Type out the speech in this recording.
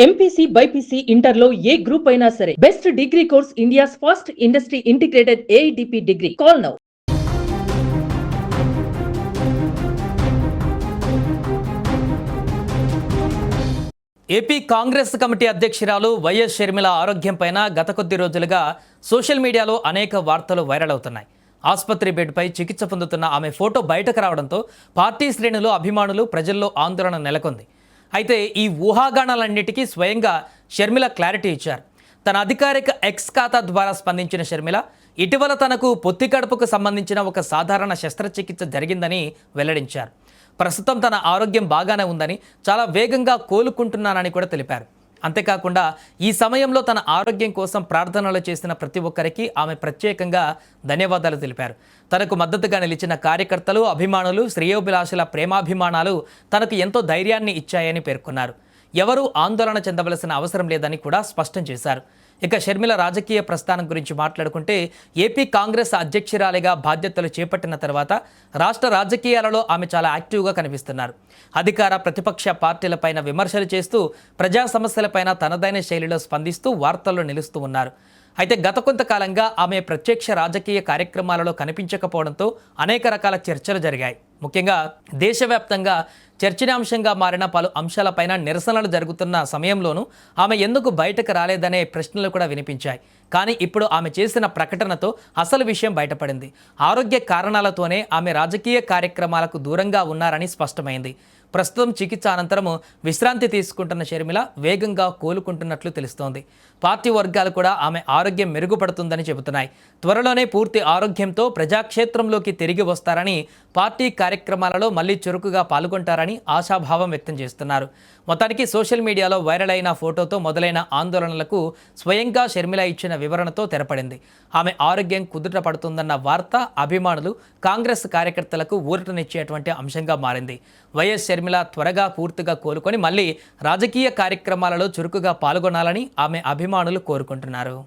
MPC BiPC ఇంటర్లో ఏ group అయినా సరే best degree course India's first industry integrated AIDP degree. Call now. AP Congress committee అధ్యక్షురాలు వైఎస్ షర్మిల ఆరోగ్యం పైన గత కొద్ది రోజులుగా సోషల్ మీడియాలో అనేక వార్తలు వైరల్ అవుతున్నాయి. ఆసుపత్రి బెడ్పై చికిత్స పొందుతున్న ఆమె ఫోటో బయటకు రావడంతో పార్టీ శ్రేణులు, అభిమానులు, ప్రజల్లో ఆందోళన నెలకొంది. అయితే ఈ ఊహాగానాలన్నిటికీ స్వయంగా షర్మిల క్లారిటీ ఇచ్చారు. తన అధికారిక ఎక్స్ ఖాతా ద్వారా స్పందించిన షర్మిల ఇటీవల తనకు పొత్తి కడుపుకు సంబంధించిన ఒక సాధారణ శస్త్రచికిత్స జరిగిందని వెల్లడించారు. ప్రస్తుతం తన ఆరోగ్యం బాగానే ఉందని, చాలా వేగంగా కోలుకుంటున్నానని కూడా తెలిపారు. అంతేకాకుండా ఈ సమయంలో తన ఆరోగ్యం కోసం ప్రార్థనలు చేసిన ప్రతి ఒక్కరికి ఆమె ప్రత్యేకంగా ధన్యవాదాలు తెలిపారు. తనకు మద్దతుగా నిలిచిన కార్యకర్తలు, అభిమానులు, శ్రేయోభిలాషుల ప్రేమాభిమానాలు తనకు ఎంతో ధైర్యాన్ని ఇచ్చాయని పేర్కొన్నారు. ఎవరూ ఆందోళన చెందవలసిన అవసరం లేదని కూడా స్పష్టం చేశారు. ఇక షర్మిల రాజకీయ ప్రస్థానం గురించి మాట్లాడుకుంటే, ఏపీ కాంగ్రెస్ అధ్యక్షురాలిగా బాధ్యతలు చేపట్టిన తర్వాత రాష్ట్ర రాజకీయాలలో ఆమె చాలా యాక్టివ్గా కనిపిస్తున్నారు. అధికార, ప్రతిపక్ష పార్టీలపైన విమర్శలు చేస్తూ, ప్రజా సమస్యలపైన తనదైన శైలిలో స్పందిస్తూ వార్తల్లో నిలుస్తూ ఉన్నారు. అయితే గత కొంతకాలంగా ఆమె ప్రత్యక్ష రాజకీయ కార్యక్రమాలలో కనిపించకపోవడంతో అనేక రకాల చర్చలు జరిగాయి. ముఖ్యంగా దేశవ్యాప్తంగా చర్చనీయాంశంగా మారిన పలు అంశాలపైన నిరసనలు జరుగుతున్న సమయంలోనూ ఆమె ఎందుకు బయటకు రాలేదనే ప్రశ్నలు కూడా వినిపించాయి. కానీ ఇప్పుడు ఆమె చేసిన ప్రకటనతో అసలు విషయం బయటపడింది. ఆరోగ్య కారణాలతోనే ఆమె రాజకీయ కార్యక్రమాలకు దూరంగా ఉన్నారని స్పష్టమైంది. ప్రస్తుతం చికిత్స అనంతరము విశ్రాంతి తీసుకుంటున్న షర్మిల వేగంగా కోలుకుంటున్నట్లు తెలుస్తోంది. పార్టీ వర్గాలు కూడా ఆమె ఆరోగ్యం మెరుగుపడుతుందని చెబుతున్నాయి. త్వరలోనే పూర్తి ఆరోగ్యంతో ప్రజాక్షేత్రంలోకి తిరిగి వస్తారని, పార్టీ కార్యక్రమాలలో మళ్లీ చురుకుగా పాల్గొంటారని ఆశాభావం వ్యక్తం చేస్తున్నారు. మొత్తానికి సోషల్ మీడియాలో వైరల్ అయిన ఫోటోతో మొదలైన ఆందోళనలకు స్వయంగా షర్మిల ఇచ్చిన వివరణతో తెరపడింది. ఆమె ఆరోగ్యం కుదుట పడుతుందన్న వార్త అభిమానులు, కాంగ్రెస్ కార్యకర్తలకు ఊరటనిచ్చేటువంటి అంశంగా మారింది. వైఎస్ షర్మిల త్వరగా పూర్తిగా కోలుకొని మళ్ళీ రాజకీయ కార్యక్రమాలలో చురుకుగా పాల్గొనాలని ఆమె అభిమానులు కోరుకుంటున్నారు.